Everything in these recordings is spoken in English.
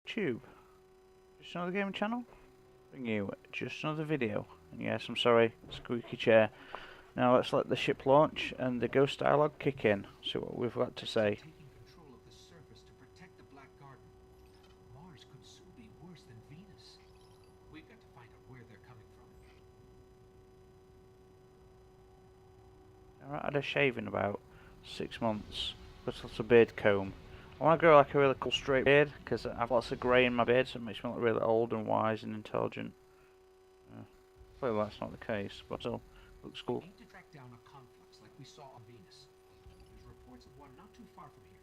Tube, just another gaming channel. Bring you just another video. And yes, I'm sorry, squeaky chair. Now let's let the ship launch and the ghost dialogue kick in. See what we've got to say. Taking control of the surface to protect the Black Garden. Mars could soon be worse than Venus. We've got to find out where they're coming from. I had a shave in about 6 months. Got a little beard comb. I want to grow like a really cool straight beard because I have lots of grey in my beard, so it makes me look really old and wise and intelligent. Clearly that's not the case, but still looks cool. We aim to track down a conflux like we saw on Venus. There's reports of one not too far from here.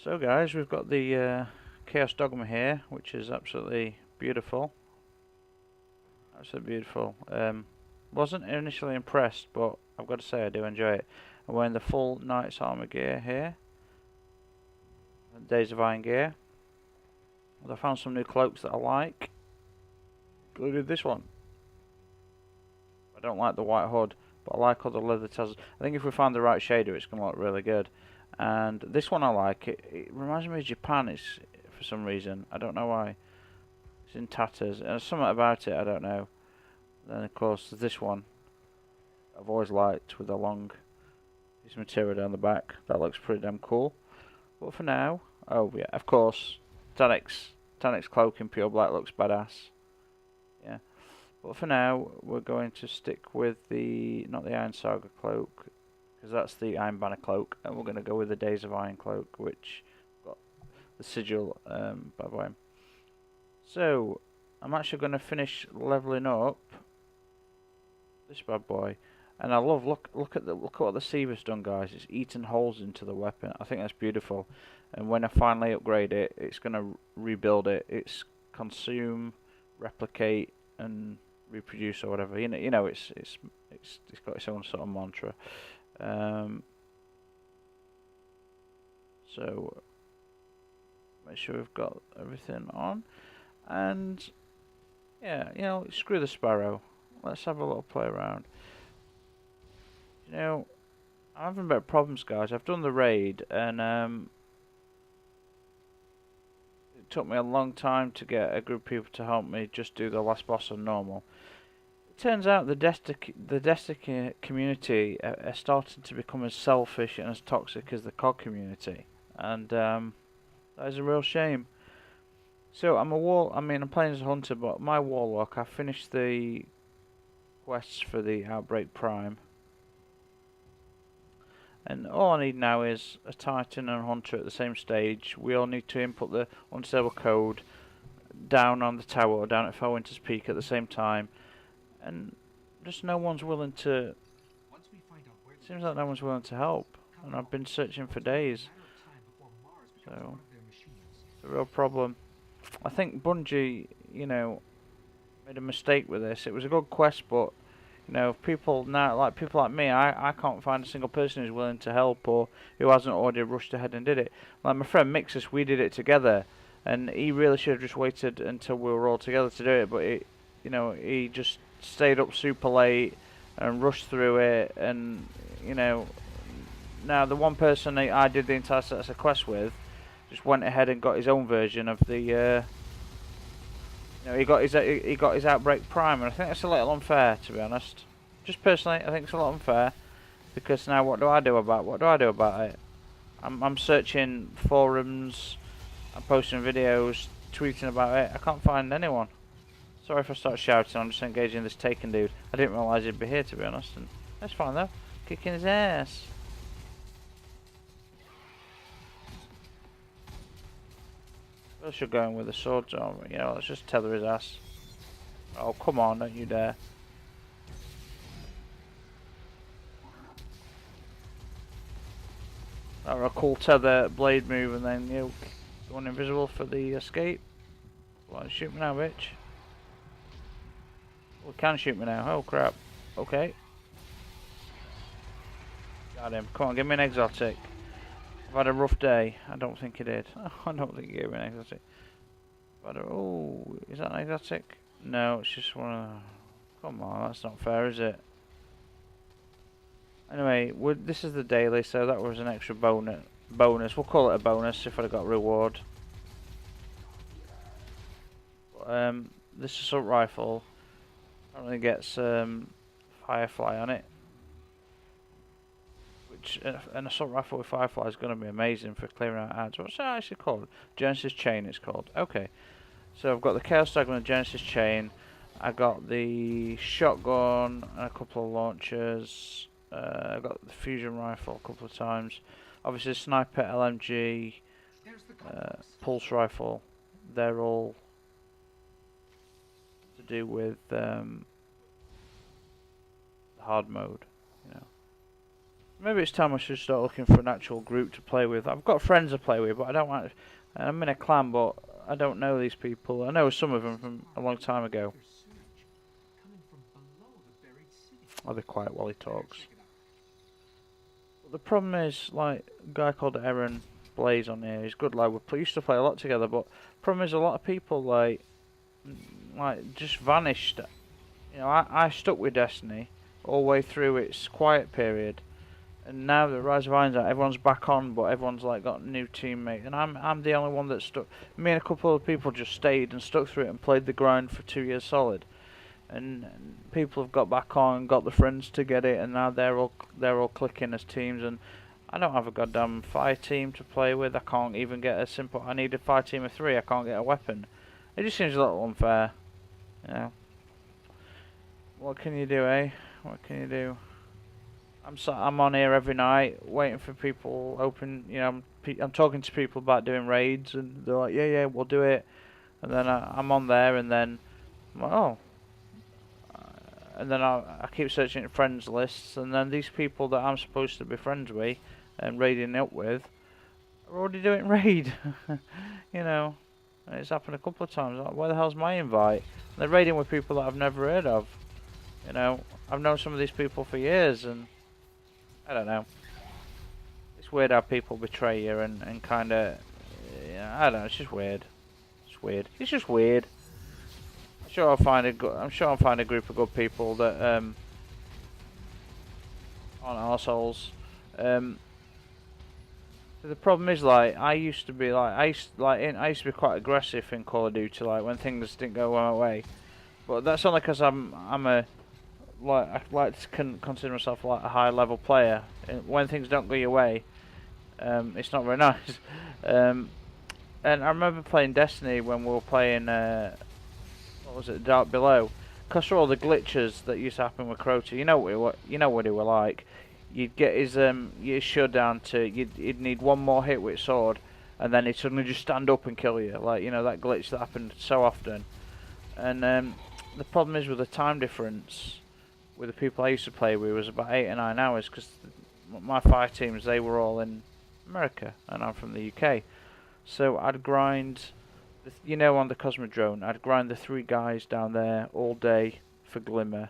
So guys, we've got the Chaos Dogma here, which is absolutely beautiful. Absolutely beautiful. Wasn't initially impressed, but I've got to say I do enjoy it. I'm wearing the full Knight's Armour gear here. And Days of Iron gear. I found some new cloaks that I like. Including this one. I don't like the white hood, but I like all the leather tassels. I think if we find the right shader, it's going to look really good. And this one I like. It reminds me of Japan. It's for some reason. I don't know why. It's in tatters. And there's something about it I don't know. Then of course there's this one. I've always liked with the long piece of material down the back. That looks pretty damn cool. But for now, oh yeah, of course, Taniks cloak in pure black looks badass. Yeah. But for now, we're going to stick with the not the Iron Saga cloak, because that's the Iron Banner cloak, and we're going to go with the Days of Iron cloak, which got the sigil by the way. So I'm actually going to finish leveling up this bad boy, and I love look at what the Seaver's done, guys. It's eaten holes into the weapon. I think that's beautiful. And when I finally upgrade it, it's going to rebuild it. It's consume, replicate, and reproduce or whatever. You know, it's got its own sort of mantra. So make sure we've got everything on, and yeah, you know, screw the Sparrow. Let's have a little play around. You know, I'm having a bit of problems, guys. I've done the raid, and it took me a long time to get a group of people to help me just do the last boss on normal. It turns out the Destiny community are starting to become as selfish and as toxic as the COD community, and that is a real shame. So I'm playing as a hunter, but my warlock, I finished the quests for the Outbreak Prime. And all I need now is a Titan and a Hunter at the same stage. We all need to input the unstable code down on the tower or down at Felwinter's Peak at the same time. And just no one's willing to... Seems like no one's willing to help. And I've been searching for days. So, it's a real problem. I think Bungie, you know, made a mistake with this. It was a good quest, but... You know, people like me, I can't find a single person who's willing to help or who hasn't already rushed ahead and did it. Like my friend Mixus, we did it together, and he really should have just waited until we were all together to do it. But he just stayed up super late and rushed through it. And you know, now the one person I did the entire set of quest with just went ahead and got his own version of the. He got his Outbreak Prime, and I think that's a little unfair, to be honest. Just personally, I think it's a lot unfair, because now what do I do about it? I'm searching forums, I'm posting videos, tweeting about it. I can't find anyone. Sorry if I start shouting. I'm just engaging this Taken dude. I didn't realise he'd be here, to be honest. And that's fine though. Kicking his ass. I should go in with the swords on, you know, let's just tether his ass. Oh, come on, don't you dare. Or a cool tether blade move and then, you know, going invisible for the escape. Well, shoot me now, bitch. Well, can shoot me now, oh crap. Okay. Got him, come on, give me an exotic. I've had a rough day. I don't think he did. I don't think he gave me an exotic. But oh, is that an exotic? No, it's just one of... Come on, that's not fair, is it? Anyway, this is the daily, so that was an extra bonus. We'll call it a bonus if I'd got a reward. This assault rifle apparently gets Firefly on it, which an assault rifle with Firefly is going to be amazing for clearing out ads. What's that actually called? Genesis Chain it's called. Okay, so I've got the Chaos Dagger and the Genesis Chain. I got the shotgun and a couple of launchers. I got the fusion rifle a couple of times. Obviously, sniper, LMG, There's the compass. pulse rifle. They're all to do with hard mode. You know, maybe it's time I should start looking for an actual group to play with. I've got friends to play with, but I don't want. I'm in a clan, but I don't know these people. I know some of them from a long time ago. There's surge coming from below the buried city. I'll be quiet while he talks. Check it out. But the problem is, like, a guy called Aaron Blaze on here, he's a good lad. We used to play a lot together, but problem is a lot of people, like just vanished. You know, I stuck with Destiny all the way through its quiet period. And now the Rise of Iron's out, everyone's back on, but everyone's like got new teammates, and I'm the only one that stuck. Me and a couple of people just stayed and stuck through it and played the grind for 2 years solid. And people have got back on, got the friends to get it, and now they're all clicking as teams. And I don't have a goddamn fire team to play with. I can't even get a simple. I need a fire team of 3. I can't get a weapon. It just seems a little unfair, you know. What can you do, eh? What can you do? I'm on here every night waiting for people open. You know, I'm talking to people about doing raids, and they're like, yeah, we'll do it. And then I'm on there, and then I'm like, oh. And then I keep searching friends lists, and then these people that I'm supposed to be friends with and raiding up with are already doing raid. You know, and it's happened a couple of times. Like, where the hell's my invite? And they're raiding with people that I've never heard of. You know, I've known some of these people for years, and I don't know. It's weird how people betray you and kind of, I don't know. It's just weird. It's weird. It's just weird. I'm sure I'll find a group of good people that aren't arseholes. The problem is, like, I used to be quite aggressive in Call of Duty, like when things didn't go my way. But that's only because I like to consider myself like a high level player. And when things don't go your way, it's not very nice. And I remember playing Destiny when we were playing what was it, Dark Below. Because of all the glitches that used to happen with Crota, you know what he were like. You'd get his shutdown to you'd need one more hit with sword, and then he'd suddenly just stand up and kill you. Like, you know, that glitch that happened so often. And the problem is with the time difference with the people I used to play with was about 8 or 9 hours, because my 5 teams, they were all in America and I'm from the UK. So I'd grind, you know, on the Cosmodrome, I'd grind the 3 guys down there all day for Glimmer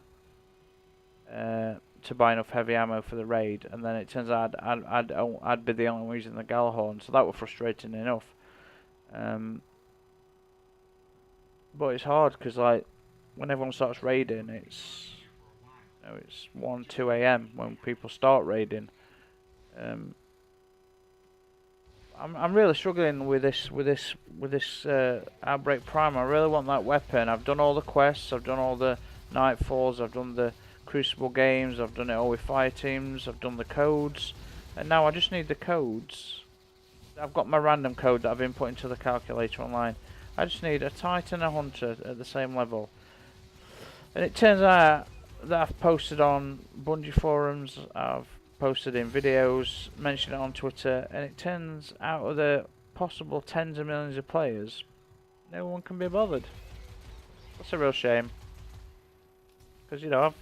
to buy enough heavy ammo for the raid, and then it turns out I'd be the only one using the Gjallarhorn, so that was frustrating enough. But it's hard because, like, when everyone starts raiding, it's, you know, it's 1, 2 a.m. when people start raiding. I'm really struggling with this Outbreak Prime. I really want that weapon. I've done all the quests. I've done all the Nightfalls. I've done the Crucible games. I've done it all with fire teams. I've done the codes, and now I just need the codes. I've got my random code that I've been putting to the calculator online. I just need a Titan and a Hunter at the same level. And it turns out that I've posted on Bungie forums, I've posted in videos, mentioned it on Twitter, and it turns out of the possible tens of millions of players, no one can be bothered. That's a real shame. Because, you know,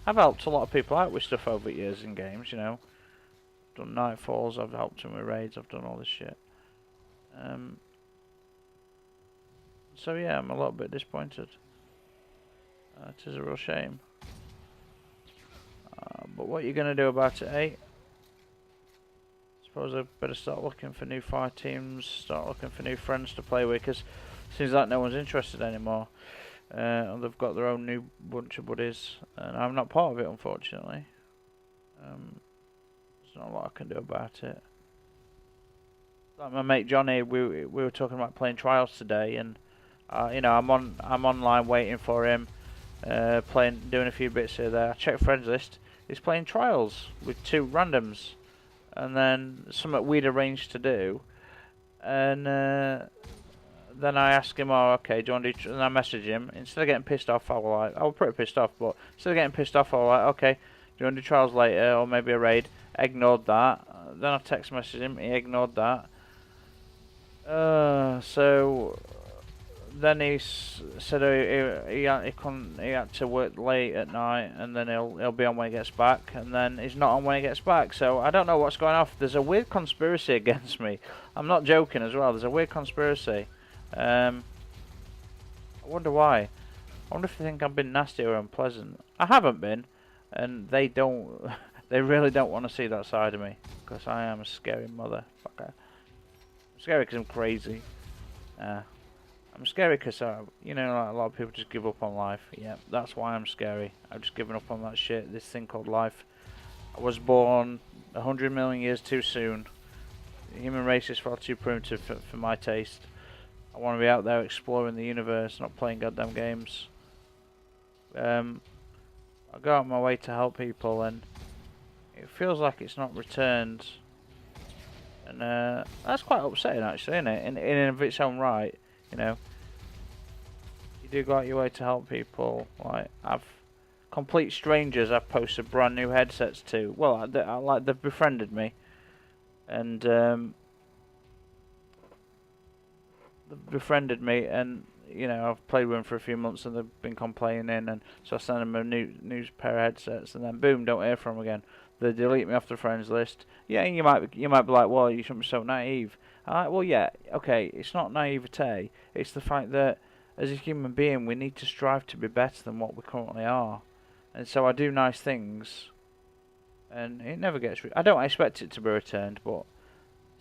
I've helped a lot of people out with stuff over the years in games, you know. I've done Nightfalls, I've helped them with raids, I've done all this shit. So yeah, I'm a little bit disappointed. It is a real shame. But what are you going to do about it, eh? Suppose I better start looking for new fire teams, start looking for new friends to play with, because it seems like no one's interested anymore. And they've got their own new bunch of buddies, and I'm not part of it, unfortunately. There's not a lot I can do about it. Like my mate Johnny, we were talking about playing Trials today, and You know, I'm online waiting for him, doing a few bits here there. I check friends list. He's playing Trials with 2 randoms, and then something we'd arranged to do, and then I ask him, oh, okay, do you want to do, and I message him. Instead of getting pissed off, I was pretty pissed off, but instead of getting pissed off, I was like, okay, do you want to do Trials later, or maybe a raid? Ignored that. Then I text messaged him, he ignored that. So then said he had to work late at night, and then he'll be on when he gets back, and then he's not on when he gets back. So I don't know what's going on. There's a weird conspiracy against me. I'm not joking as well. There's a weird conspiracy. I wonder why. I wonder if they think I've been nasty or unpleasant. I haven't been, and they don't. They really don't want to see that side of me, because I am a scary motherfucker. I'm scary because I'm crazy. I'm scary because, you know, like a lot of people just give up on life. Yeah, that's why I'm scary. I've just given up on that shit, this thing called life. I was born 100 million years too soon. The human race is far too primitive for my taste. I want to be out there exploring the universe, not playing goddamn games. I go out of my way to help people, and it feels like it's not returned. And that's quite upsetting, actually, isn't it? In and of its own right. You know, you do go out your way to help people. Like, complete strangers I've posted brand new headsets to. Well, they've befriended me, and you know, I've played with them for a few months, and they've been complaining, and so I send them a new pair of headsets, and then boom, don't hear from them again. They delete me off the friends list. Yeah, you might be like, well, you shouldn't be so naive. Well, yeah, okay, it's not naivete. It's the fact that as a human being, we need to strive to be better than what we currently are. And so I do nice things, and it never gets. I don't expect it to be returned, but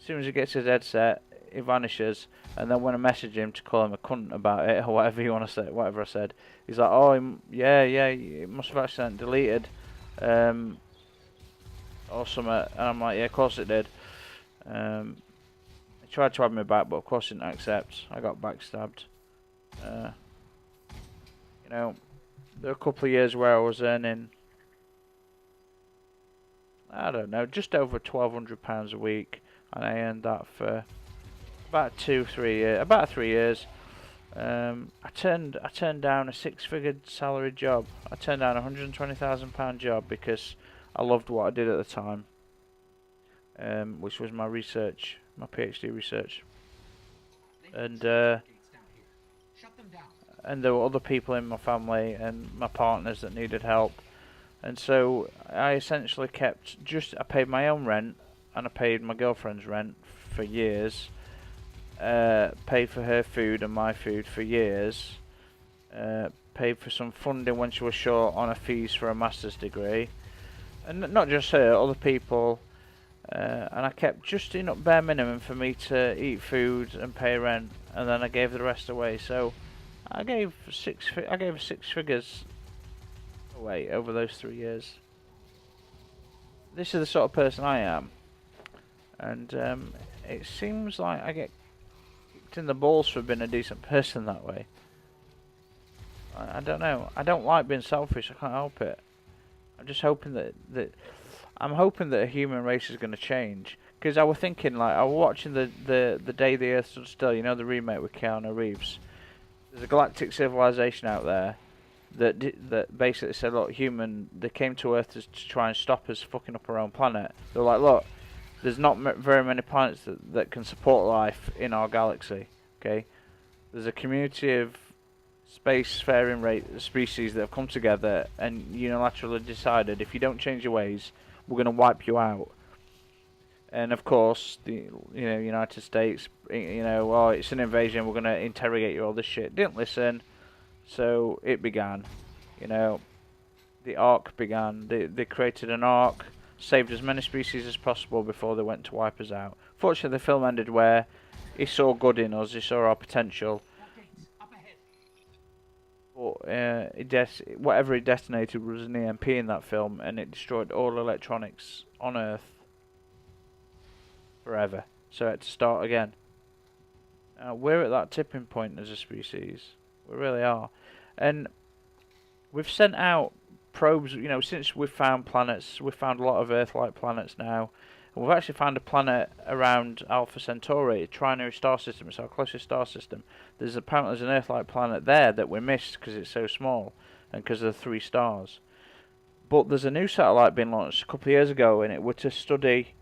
as soon as he gets his headset, he vanishes. And then when I message him to call him a cunt about it or whatever you want to say, whatever I said, he's like, oh, yeah, it must have accidentally deleted, or something. And I'm like, yeah, of course it did. He tried to have me back, but of course he didn't accept. I got backstabbed. You know, there were a couple of years where I was earning, I don't know, just over £1,200 a week, and I earned that for about 3 years. I turned down a 6-figure salary job. I turned down a £120,000 job because I loved what I did at the time, which was my research, my PhD research, and there were other people in my family and my partners that needed help, and so I essentially I paid my own rent, and I paid my girlfriend's rent for years, paid for her food and my food for years, paid for some funding when she was short on her fees for a master's degree, and not just her, other people, and I kept just enough bare minimum for me to eat food and pay rent, and then I gave the rest away. So I gave 6 figures away over those 3 years. This is the sort of person I am, and it seems like I get kicked in the balls for being a decent person that way. I don't know. I don't like being selfish. I can't help it. I'm just hoping that I'm hoping that a human race is going to change. Because I was thinking, like, I was watching the Day the Earth Stood Still, you know, the remake with Keanu Reeves. There's a galactic civilization out there that basically said, look, they came to Earth to try and stop us fucking up our own planet. They're like, look, there's not very many planets that can support life in our galaxy. Okay, there's a community of spacefaring species that have come together and unilaterally decided, if you don't change your ways, we're going to wipe you out. And of course, the United States, oh, it's an invasion, we're going to interrogate you, all this shit. Didn't listen, so it began. The Ark began. They created an Ark, saved as many species as possible before they went to wipe us out. Fortunately, the film ended where he saw good in us, he saw our potential. But whatever he detonated was an EMP in that film, and it destroyed all electronics on Earth forever. So it had to start again. We're at that tipping point as a species. We really are. And we've sent out probes, you know, since we've found planets. We've found a lot of Earth-like planets now. And we've actually found a planet around Alpha Centauri, a trinary star system. It's our closest star system. There's apparently an Earth-like planet there that we missed because it's so small and because of the 3 stars. But there's a new satellite being launched a couple of years ago, and it were to study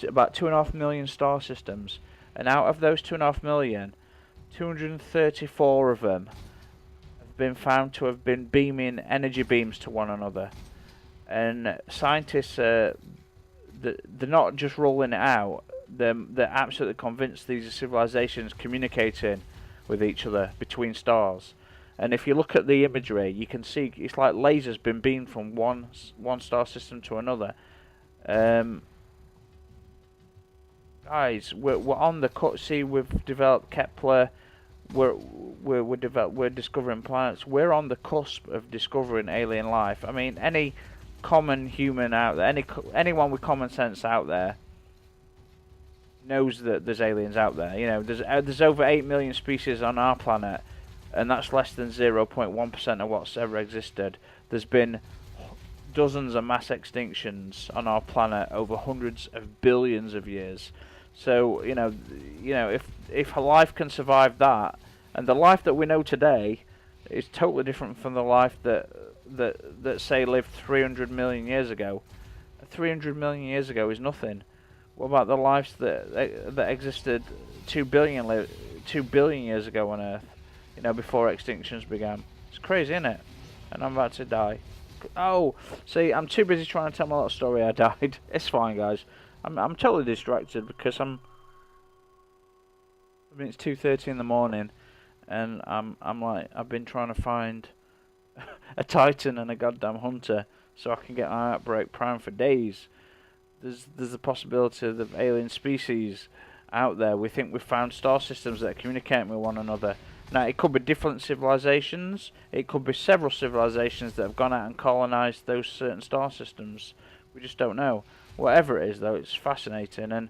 about 2.5 million star systems. And out of those 2.5 million, 234 of them have been found to have been beaming energy beams to one another. And scientists, they're not just rolling it out, they're absolutely convinced these are civilizations communicating with each other between stars. And if you look at the imagery, you can see it's like lasers being beamed from one star system to another. Guys, we're on the cut. See, we've developed Kepler. We're discovering planets. We're on the cusp of discovering alien life. I mean, any common human out there, anyone with common sense out there, knows that there's aliens out there. You know, there's over 8 million species on our planet, and that's less than 0.1% of what's ever existed. There's been dozens of mass extinctions on our planet over hundreds of billions of years. So you know, if life can survive that, and the life that we know today is totally different from the life that say lived 300 million years ago. 300 million years ago is nothing. What about the lives that existed 2 billion years ago on Earth? You know, before extinctions began. It's crazy, isn't it? And I'm about to die. Oh, see, I'm too busy trying to tell my little story. I died. It's fine, guys. I'm totally distracted because I mean, it's 2:30 in the morning, and I'm like, I've been trying to find a Titan and a goddamn Hunter so I can get my Outbreak Prime for days. There's a possibility of alien species out there. We think we've found star systems that are communicating with one another. Now, it could be different civilizations. It could be several civilizations that have gone out and colonized those certain star systems. We just don't know. Whatever it is, though, it's fascinating. And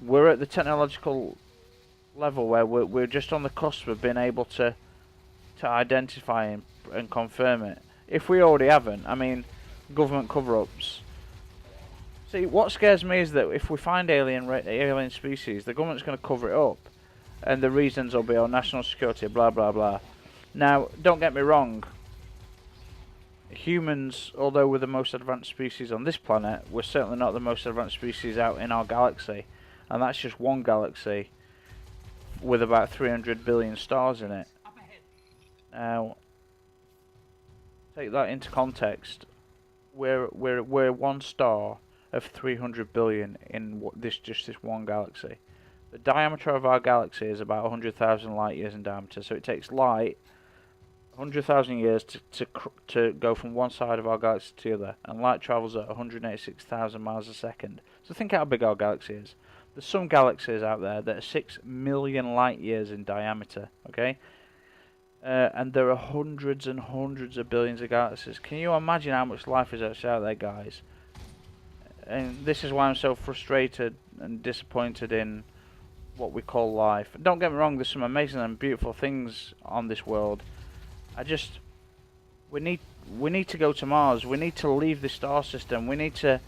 we're at the technological level where we're just on the cusp of being able to identify and confirm it. If we already haven't, I mean, government cover-ups. See, what scares me is that if we find alien species, the government's going to cover it up. And the reasons will be on national security, blah blah blah. Now, don't get me wrong. Humans, although we're the most advanced species on this planet, we're certainly not the most advanced species out in our galaxy. And that's just one galaxy with about 300 billion stars in it. Now, take that into context. We're one star of 300 billion in this one galaxy. The diameter of our galaxy is about 100,000 light years in diameter, so it takes light 100,000 years to go from one side of our galaxy to the other, and light travels at 186,000 miles a second. So think how big our galaxy is. There's some galaxies out there that are 6 million light years in diameter, okay? And there are hundreds and hundreds of billions of galaxies. Can you imagine how much life is actually out there, guys? And this is why I'm so frustrated and disappointed in what we call life. Don't get me wrong, there's some amazing and beautiful things on this world. We need to go to Mars. We need to leave the star system. We need to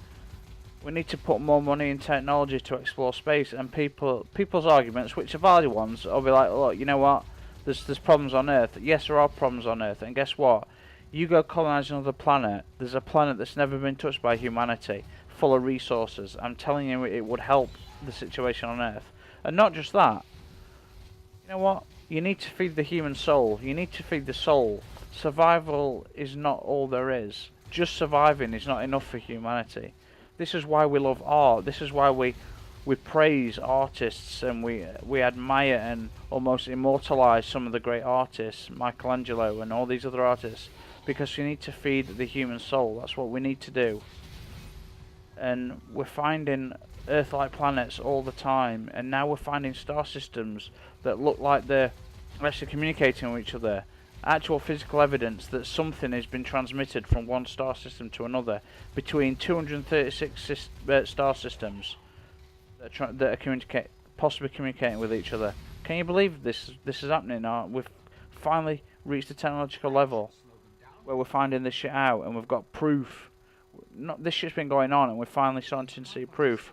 put more money in technology to explore space. And people's arguments, which are valid ones, will be like, look, you know what? There's problems on Earth. Yes, there are problems on Earth. And guess what? You go colonize another planet. There's a planet that's never been touched by humanity, full of resources. I'm telling you, it would help the situation on Earth. And not just that. You know what? You need to feed the human soul. You need to feed the soul. Survival is not all there is. Just surviving is not enough for humanity. This is why we love art. This is why we praise artists, and we admire and almost immortalize some of the great artists, Michelangelo and all these other artists, because we need to feed the human soul. That's what we need to do. And we're finding Earth-like planets all the time, and now we're finding star systems that look like they're actually communicating with each other. Actual physical evidence that something has been transmitted from one star system to another between 236 star systems that are possibly communicating with each other. Can you believe this is happening now? We've finally reached a technological level Slow them down. where we're finding this shit out, and we've got proof. Not this shit's been going on, and we're finally starting to see proof.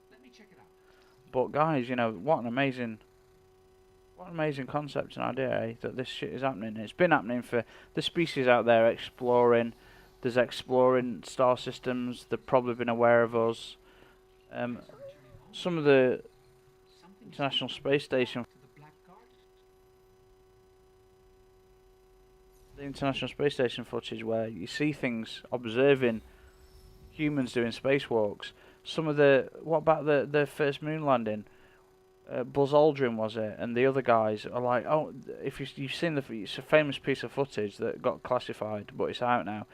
Let me check it out. But guys, you know what an amazing concept and idea, eh? That this shit is happening. It's been happening for the species out there exploring. There's exploring star systems. They've probably been aware of us. Some of the Something's International Space Station, to the Black Garden. the International Space Station footage where you see things observing humans doing spacewalks. Some of the what about the first moon landing? Buzz Aldrin was it, and the other guys are like, oh, if you've seen it's a famous piece of footage that got classified, but it's out now,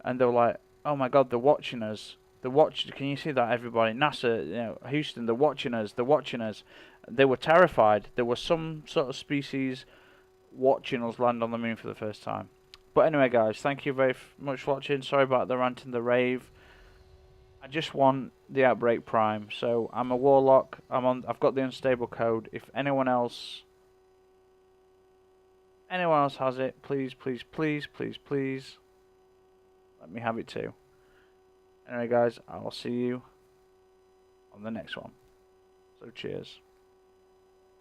and they were like, oh my God, they're watching us. Can you see that, everybody? NASA, you know, Houston, they're watching us. They're watching us. They were terrified. There was some sort of species watching us land on the moon for the first time. But anyway, guys, thank you very much for watching. Sorry about the rant and the rave. I just want the Outbreak Prime. So I'm a warlock. I've got the unstable code. If anyone else has it, please, please, please, please, please, let me have it too. Anyway, guys, I will see you on the next one. So cheers.